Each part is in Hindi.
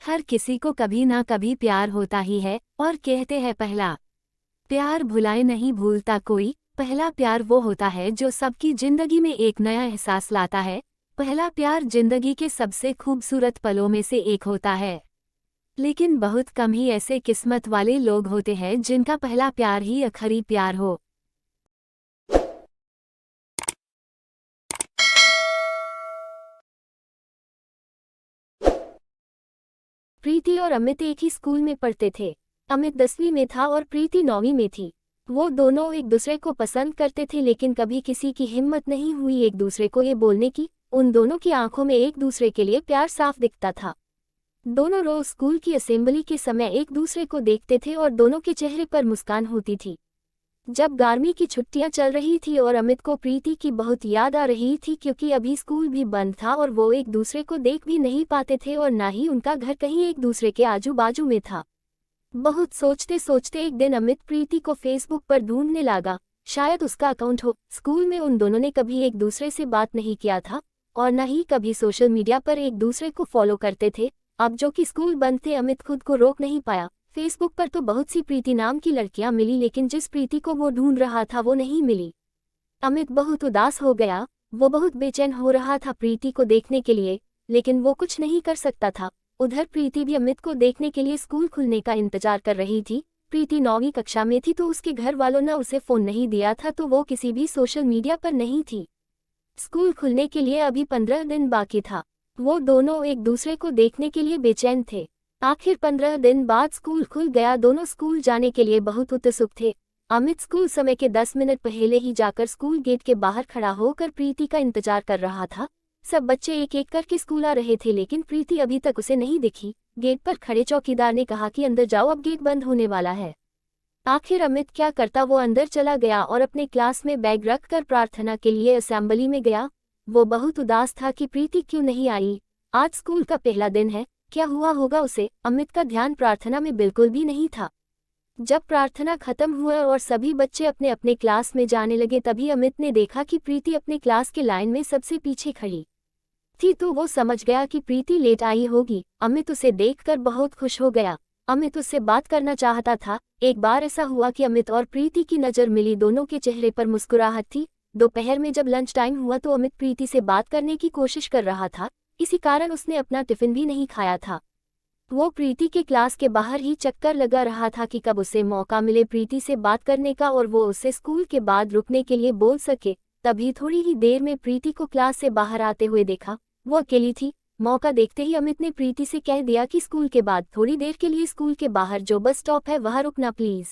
हर किसी को कभी ना कभी प्यार होता ही है और कहते हैं पहला प्यार भुलाए नहीं भूलता कोई। पहला प्यार वो होता है जो सबकी जिंदगी में एक नया एहसास लाता है। पहला प्यार जिंदगी के सबसे खूबसूरत पलों में से एक होता है। लेकिन बहुत कम ही ऐसे किस्मत वाले लोग होते हैं जिनका पहला प्यार ही आखिरी प्यार हो। प्रीति और अमित एक ही स्कूल में पढ़ते थे। अमित 10वीं में था और प्रीति 9वीं में थी। वो दोनों एक दूसरे को पसंद करते थे, लेकिन कभी किसी की हिम्मत नहीं हुई एक दूसरे को ये बोलने की। उन दोनों की आंखों में एक दूसरे के लिए प्यार साफ दिखता था। दोनों रोज स्कूल की असेंबली के समय एक दूसरे को देखते थे और दोनों के चेहरे पर मुस्कान होती थी। जब गर्मी की छुट्टियां चल रही थी और अमित को प्रीति की बहुत याद आ रही थी, क्योंकि अभी स्कूल भी बंद था और वो एक दूसरे को देख भी नहीं पाते थे और ना ही उनका घर कहीं एक दूसरे के आजू बाजू में था। बहुत सोचते सोचते एक दिन अमित प्रीति को फेसबुक पर ढूंढने लगा। शायद उसका अकाउंट हो। स्कूल में उन दोनों ने कभी एक दूसरे से बात नहीं किया था और न ही कभी सोशल मीडिया पर एक दूसरे को फॉलो करते थे। अब जो कि स्कूल बंद थे, अमित खुद को रोक नहीं पाया। फेसबुक पर तो बहुत सी प्रीति नाम की लड़कियां मिली, लेकिन जिस प्रीति को वो ढूंढ रहा था वो नहीं मिली। अमित बहुत उदास हो गया। वो बहुत बेचैन हो रहा था प्रीति को देखने के लिए, लेकिन वो कुछ नहीं कर सकता था। उधर प्रीति भी अमित को देखने के लिए स्कूल खुलने का इंतजार कर रही थी। प्रीति 9वीं कक्षा में थी तो उसके घर वालों ने उसे फोन नहीं दिया था, तो वो किसी भी सोशल मीडिया पर नहीं थी। स्कूल खुलने के लिए अभी 15 दिन बाकी था। वो दोनों एक दूसरे को देखने के लिए बेचैन थे। आखिर 15 दिन बाद स्कूल खुल गया। दोनों स्कूल जाने के लिए बहुत उत्सुक थे। अमित स्कूल समय के 10 मिनट पहले ही जाकर स्कूल गेट के बाहर खड़ा होकर प्रीति का इंतजार कर रहा था। सब बच्चे एक एक करके स्कूल आ रहे थे, लेकिन प्रीति अभी तक उसे नहीं दिखी। गेट पर खड़े चौकीदार ने कहा कि अंदर जाओ, अब गेट बंद होने वाला है। आखिर अमित क्या करता, वो अंदर चला गया और अपने क्लास में बैग रखकर प्रार्थना के लिए असेंबली में गया। वो बहुत उदास था कि प्रीति क्यों नहीं आई। आज स्कूल का पहला दिन है, क्या हुआ होगा उसे। अमित का ध्यान प्रार्थना में बिल्कुल भी नहीं था। जब प्रार्थना खत्म हुआ और सभी बच्चे अपने अपने क्लास में जाने लगे, तभी अमित ने देखा कि प्रीति अपने क्लास के लाइन में सबसे पीछे खड़ी थी, तो वो समझ गया कि प्रीति लेट आई होगी। अमित उसे देखकर बहुत खुश हो गया। अमित उससे बात करना चाहता था। एक बार ऐसा हुआ कि अमित और प्रीति की नज़र मिली। दोनों के चेहरे पर मुस्कुराहट थी। दोपहर में जब लंच टाइम हुआ तो अमित प्रीति से बात करने की कोशिश कर रहा था, इसी कारण उसने अपना टिफिन भी नहीं खाया था। वो प्रीति के क्लास के बाहर ही चक्कर लगा रहा था कि कब उसे मौका मिले प्रीति से बात करने का और वो उसे स्कूल के बाद रुकने के लिए बोल सके। तभी थोड़ी ही देर में प्रीति को क्लास से बाहर आते हुए देखा। वो अकेली थी। मौका देखते ही अमित ने प्रीति से कह दिया कि स्कूल के बाद थोड़ी देर के लिए स्कूल के बाहर जो बस स्टॉप है वहां रुकना प्लीज।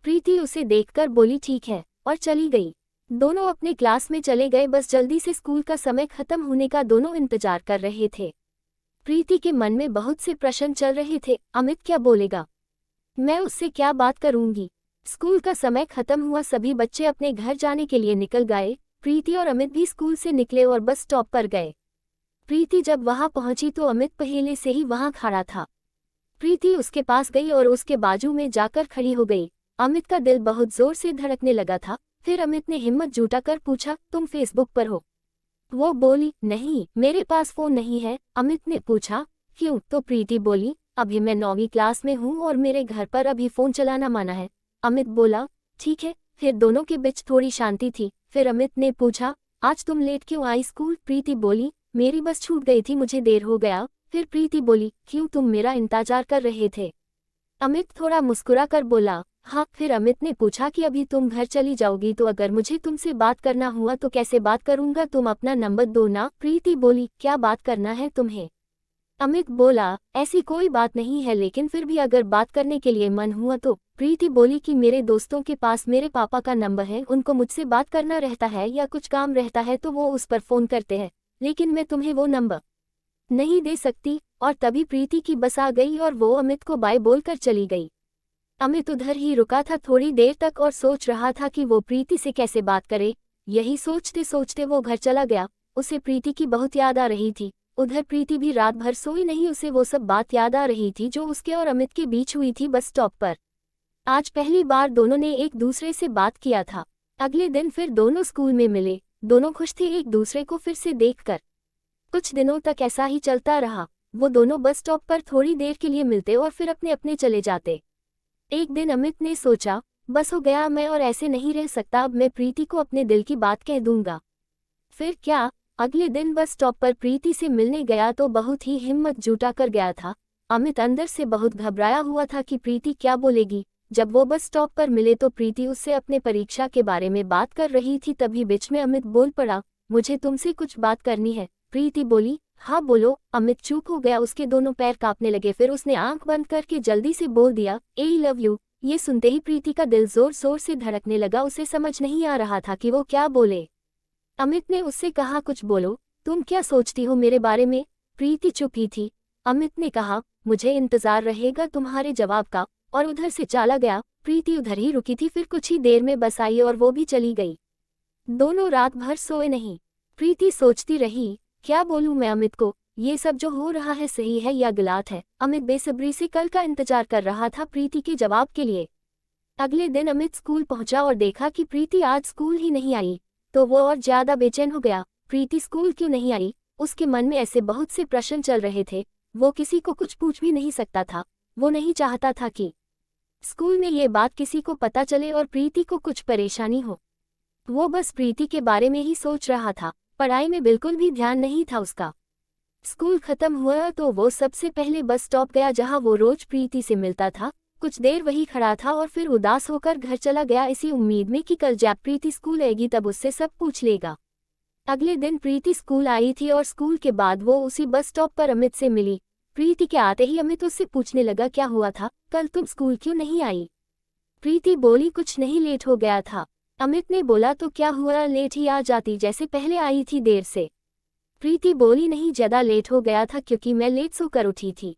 प्रीति उसे देखकर बोली ठीक है और चली गई। दोनों अपने क्लास में चले गए। बस जल्दी से स्कूल का समय खत्म होने का दोनों इंतजार कर रहे थे। प्रीति के मन में बहुत से प्रश्न चल रहे थे। अमित क्या बोलेगा, मैं उससे क्या बात करूंगी। स्कूल का समय खत्म हुआ। सभी बच्चे अपने घर जाने के लिए निकल गए। प्रीति और अमित भी स्कूल से निकले और बस स्टॉप पर गए। प्रीति जब वहां पहुंची तो अमित पहले से ही वहां खड़ा था। प्रीति उसके पास गई और उसके बाजू में जाकर खड़ी हो गई। अमित का दिल बहुत जोर से धड़कने लगा था। फिर अमित ने हिम्मत जुटाकर पूछा, तुम फेसबुक पर हो। वो बोली, नहीं, मेरे पास फोन नहीं है। अमित ने पूछा, क्यों? तो प्रीति बोली, अभी मैं 9वीं क्लास में हूँ और मेरे घर पर अभी फोन चलाना मना है। अमित बोला, ठीक है। फिर दोनों के बीच थोड़ी शांति थी। फिर अमित ने पूछा, आज तुम लेट क्यों आई स्कूल? प्रीति बोली, मेरी बस छूट गई थी, मुझे देर हो गया। फिर प्रीति बोली, क्यों, तुम मेरा इंतजार कर रहे थे? अमित थोड़ा मुस्कुरा कर बोला, हाँ। फिर अमित ने पूछा कि अभी तुम घर चली जाओगी तो अगर मुझे तुमसे बात करना हुआ तो कैसे बात करूंगा, तुम अपना नंबर दो ना। प्रीति बोली, क्या बात करना है तुम्हें? अमित बोला, ऐसी कोई बात नहीं है, लेकिन फिर भी अगर बात करने के लिए मन हुआ तो। प्रीति बोली कि मेरे दोस्तों के पास मेरे पापा का नंबर है, उनको मुझसे बात करना रहता है या कुछ काम रहता है तो वो उस पर फोन करते हैं, लेकिन मैं तुम्हें वो नंबर नहीं दे सकती। और तभी प्रीति की बस आ गई और वो अमित को बाय बोलकर चली गई। अमित उधर ही रुका था थोड़ी देर तक और सोच रहा था कि वो प्रीति से कैसे बात करे। यही सोचते सोचते वो घर चला गया। उसे प्रीति की बहुत याद आ रही थी। उधर प्रीति भी रात भर सोई नहीं। उसे वो सब बात याद आ रही थी जो उसके और अमित के बीच हुई थी बस स्टॉप पर। आज पहली बार दोनों ने एक दूसरे से बात किया था। अगले दिन फिर दोनों स्कूल में मिले। दोनों खुश थे एक दूसरे को फिर से देखकर। कुछ दिनों तक ऐसा ही चलता रहा। वो दोनों बस स्टॉप पर थोड़ी देर के लिए मिलते और फिर अपने अपने चले जाते। एक दिन अमित ने सोचा, बस हो गया, मैं और ऐसे नहीं रह सकता, अब मैं प्रीति को अपने दिल की बात कह दूंगा। फिर क्या, अगले दिन बस स्टॉप पर प्रीति से मिलने गया तो बहुत ही हिम्मत जुटा कर गया था। अमित अंदर से बहुत घबराया हुआ था कि प्रीति क्या बोलेगी। जब वो बस स्टॉप पर मिले तो प्रीति उससे अपने परीक्षा के बारे में बात कर रही थी। तभी बीच में अमित बोल पड़ा, मुझे तुमसे कुछ बात करनी है। प्रीति बोली, हाँ बोलो। अमित चुप हो गया, उसके दोनों पैर कांपने लगे। फिर उसने आंख बंद करके जल्दी से बोल दिया, आई लव यू। ये सुनते ही प्रीति का दिल जोर जोर से धड़कने लगा। उसे समझ नहीं आ रहा था कि वो क्या बोले। अमित ने उससे कहा, कुछ बोलो, तुम क्या सोचती हो मेरे बारे में। प्रीति चुप ही थी। अमित ने कहा, मुझे इंतजार रहेगा तुम्हारे जवाब का, और उधर से चला गया। प्रीति उधर ही रुकी थी। फिर कुछ ही देर में बस आई और वो भी चली गई। दोनों रात भर सोए नहीं। प्रीति सोचती रही, क्या बोलूं मैं अमित को, ये सब जो हो रहा है सही है या गलत है। अमित बेसब्री से कल का इंतजार कर रहा था प्रीति के जवाब के लिए। अगले दिन अमित स्कूल पहुंचा और देखा कि प्रीति आज स्कूल ही नहीं आई, तो वो और ज्यादा बेचैन हो गया। प्रीति स्कूल क्यों नहीं आई, उसके मन में ऐसे बहुत से प्रश्न चल रहे थे। वो किसी को कुछ पूछ भी नहीं सकता था। वो नहीं चाहता था कि स्कूल में ये बात किसी को पता चले और प्रीति को कुछ परेशानी हो। वो बस प्रीति के बारे में ही सोच रहा था, पढ़ाई में बिल्कुल भी ध्यान नहीं था उसका। स्कूल खत्म हुआ तो वो सबसे पहले बस स्टॉप गया जहां वो रोज प्रीति से मिलता था। कुछ देर वही खड़ा था और फिर उदास होकर घर चला गया, इसी उम्मीद में कि कल जब प्रीति स्कूल आएगी तब उससे सब पूछ लेगा। अगले दिन प्रीति स्कूल आई थी और स्कूल के बाद वो उसी बस स्टॉप पर अमित से मिली। प्रीति के आते ही अमित उससे पूछने लगा, क्या हुआ था, कल तुम स्कूल क्यों नहीं आई। प्रीति बोली, कुछ नहीं, लेट हो गया था। अमित ने बोला, तो क्या हुआ, लेट ही आ जाती, जैसे पहले आई थी देर से। प्रीति बोली, नहीं, ज्यादा लेट हो गया था क्योंकि मैं लेट सोकर उठी थी।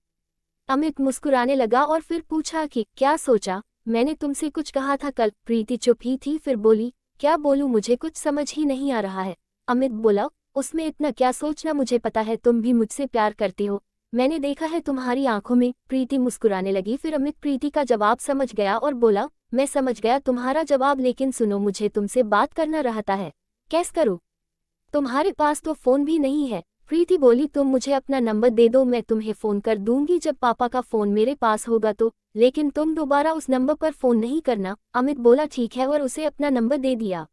अमित मुस्कुराने लगा और फिर पूछा कि क्या सोचा, मैंने तुमसे कुछ कहा था कल। प्रीति चुप ही थी, फिर बोली, क्या बोलूं, मुझे कुछ समझ ही नहीं आ रहा है। अमित बोला, उसमें इतना क्या सोचना, मुझे पता है तुम भी मुझसे प्यार करती हो, मैंने देखा है तुम्हारी आंखों में। प्रीति मुस्कुराने लगी। फिर अमित प्रीति का जवाब समझ गया और बोला, मैं समझ गया तुम्हारा जवाब, लेकिन सुनो, मुझे तुमसे बात करना रहता है। कैसे करूं, तुम्हारे पास तो फोन भी नहीं है। प्रीति बोली, तुम मुझे अपना नंबर दे दो, मैं तुम्हें फोन कर दूंगी जब पापा का फोन मेरे पास होगा तो, लेकिन तुम दोबारा उस नंबर पर फोन नहीं करना। अमित बोला, ठीक है, और उसे अपना नंबर दे दिया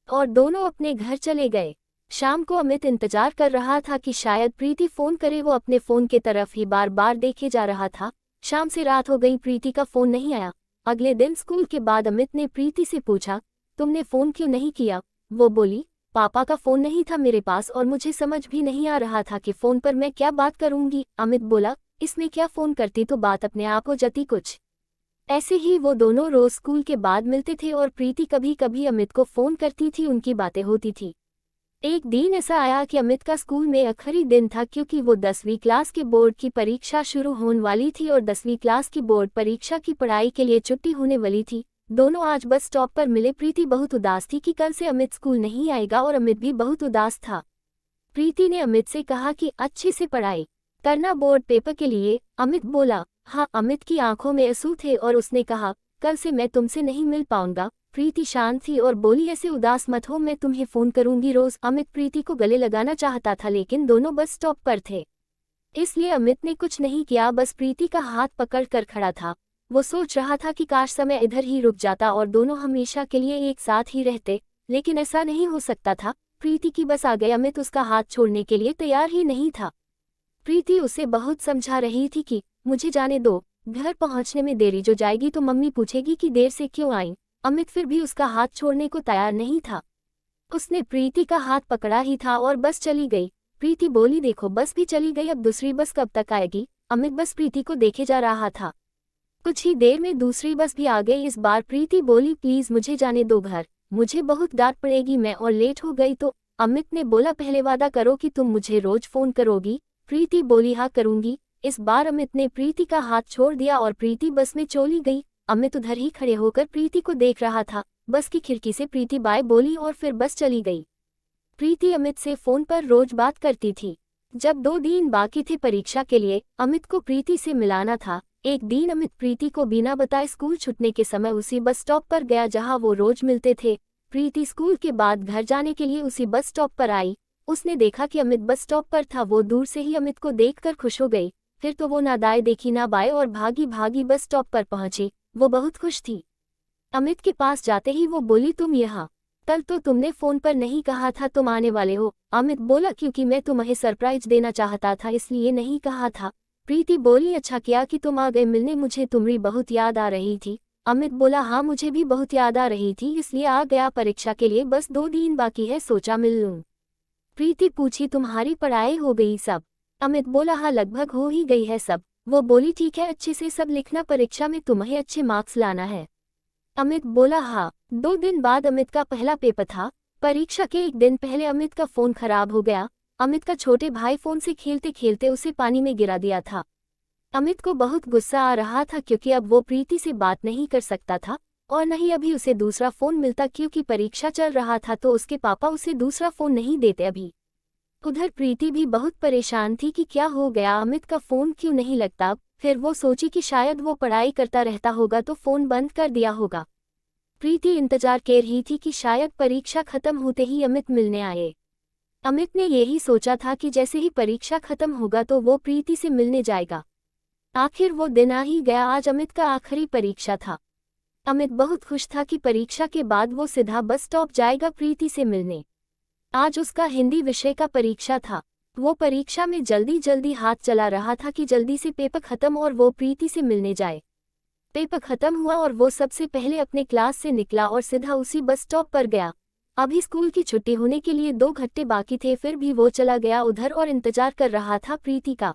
और दोनों अपने घर चले गए। शाम को अमित इंतजार कर रहा था कि शायद प्रीति फोन करे। वो अपने फोन के तरफ ही बार बार देखे जा रहा था। शाम से रात हो गई, प्रीति का फोन नहीं आया। अगले दिन स्कूल के बाद अमित ने प्रीति से पूछा, तुमने फोन क्यों नहीं किया। वो बोली, पापा का फोन नहीं था मेरे पास और मुझे समझ भी नहीं आ रहा था कि फोन पर मैं क्या बात करूंगी। अमित बोला, इसमें क्या, फोन करती तो बात अपने आप हो जाती कुछ। ऐसे ही वो दोनों रोज स्कूल के बाद मिलते थे और प्रीति कभी कभी अमित को फोन करती थी, उनकी बातें होती थी। एक दिन ऐसा आया कि अमित का स्कूल में आखिरी दिन था क्योंकि वो 10वीं क्लास के बोर्ड की परीक्षा शुरू होने वाली थी और 10वीं क्लास की बोर्ड परीक्षा की पढ़ाई के लिए छुट्टी होने वाली थी। दोनों आज बस स्टॉप पर मिले। प्रीति बहुत उदास थी कि कल से अमित स्कूल नहीं आएगा और अमित भी बहुत उदास था। प्रीति ने अमित से कहा कि अच्छे से पढ़ाई करना बोर्ड पेपर के लिए। अमित बोला, हाँ। अमित की आंखों में आंसू थे और उसने कहा, कल से मैं तुमसे नहीं मिल पाऊंगा। प्रीति शांत थी और बोली, ऐसे उदास मत हो, मैं तुम्हें फोन करूंगी रोज। अमित प्रीति को गले लगाना चाहता था लेकिन दोनों बस स्टॉप पर थे, इसलिए अमित ने कुछ नहीं किया, बस प्रीति का हाथ पकड़ कर खड़ा था। वो सोच रहा था कि काश समय इधर ही रुक जाता और दोनों हमेशा के लिए एक साथ ही रहते, लेकिन ऐसा नहीं हो सकता था। प्रीति की बस आ गई। अमित उसका हाथ छोड़ने के लिए तैयार ही नहीं था। प्रीति उसे बहुत समझा रही थी कि मुझे जाने दो, घर पहुंचने में देरी जो जाएगी तो मम्मी पूछेगी कि देर से क्यों आई। अमित फिर भी उसका हाथ छोड़ने को तैयार नहीं था। उसने प्रीति का हाथ पकड़ा ही था और बस चली गई। प्रीति बोली, देखो बस भी चली गई, अब दूसरी बस कब तक आएगी। अमित बस प्रीति को देखे जा रहा था। कुछ ही देर में दूसरी बस भी आ गई। इस बार प्रीति बोली, प्लीज मुझे जाने दो, घर मुझे बहुत डांट पड़ेगी मैं और लेट हो गई तो। अमित ने बोला, पहले वादा करो कि तुम मुझे रोज फोन करोगी। प्रीति बोली, हाँ करूंगी। इस बार अमित ने प्रीति का हाथ छोड़ दिया और प्रीति बस में चली गई। अमित उधर ही खड़े होकर प्रीति को देख रहा था। बस की खिड़की से प्रीति बाय बोली और फिर बस चली गई। प्रीति अमित से फोन पर रोज बात करती थी। जब 2 दिन बाकी थे परीक्षा के लिए, अमित को प्रीति से मिलाना था। एक दिन अमित प्रीति को बिना बताए स्कूल छूटने के समय उसी बस स्टॉप पर गया जहां वो रोज मिलते थे। प्रीति स्कूल के बाद घर जाने के लिए उसी बस स्टॉप पर आई। उसने देखा कि अमित बस स्टॉप पर था। वो दूर से ही अमित को देखकर खुश हो गई। फिर तो वो ना दाएं देखी ना बाएं और भागी भागी बस स्टॉप पर पहुंची। वो बहुत खुश थी। अमित के पास जाते ही वो बोली, तुम यहाँ? कल तो तुमने फोन पर नहीं कहा था तुम आने वाले हो। अमित बोला, क्योंकि मैं तुम्हें सरप्राइज देना चाहता था इसलिए नहीं कहा था। प्रीति बोली, अच्छा किया कि तुम आ गए मिलने, मुझे तुम्हारी बहुत याद आ रही थी। अमित बोला, हाँ मुझे भी बहुत याद आ रही थी इसलिए आ गया, परीक्षा के लिए बस 2 दिन बाकी है, सोचा मिल लूं। प्रीति पूछी, तुम्हारी पढ़ाई हो गई सब? अमित बोला, हाँ लगभग हो ही गई है सब। वो बोली, ठीक है अच्छे से सब लिखना, परीक्षा में तुम्हें अच्छे मार्क्स लाना है। अमित बोला, हाँ। 2 दिन बाद अमित का पहला पेपर था। परीक्षा के एक दिन पहले अमित का फोन खराब हो गया। अमित का छोटे भाई फोन से खेलते खेलते उसे पानी में गिरा दिया था। अमित को बहुत गुस्सा आ रहा था क्योंकि अब वो प्रीति से बात नहीं कर सकता था और नहीं अभी उसे दूसरा फोन मिलता, क्योंकि परीक्षा चल रहा था तो उसके पापा उसे दूसरा फोन नहीं देते अभी। उधर प्रीति भी बहुत परेशान थी कि क्या हो गया, अमित का फोन क्यों नहीं लगता। फिर वो सोची कि शायद वो पढ़ाई करता रहता होगा तो फोन बंद कर दिया होगा। प्रीति इंतजार कर रही थी कि शायद परीक्षा खत्म होते ही अमित मिलने आए। अमित ने यही सोचा था कि जैसे ही परीक्षा खत्म होगा तो वो प्रीति से मिलने जाएगा। आखिर वो दिन आ ही गया। आज अमित का आखिरी परीक्षा था। अमित बहुत खुश था कि परीक्षा के बाद वो सीधा बस स्टॉप जाएगा प्रीति से मिलने। आज उसका हिंदी विषय का परीक्षा था। वो परीक्षा में जल्दी जल्दी हाथ चला रहा था कि जल्दी से पेपर खत्म और वो प्रीति से मिलने जाए। पेपर खत्म हुआ और वो सबसे पहले अपने क्लास से निकला और सीधा उसी बस स्टॉप पर गया। अभी स्कूल की छुट्टी होने के लिए 2 घंटे बाकी थे, फिर भी वो चला गया उधर और इंतजार कर रहा था प्रीति का।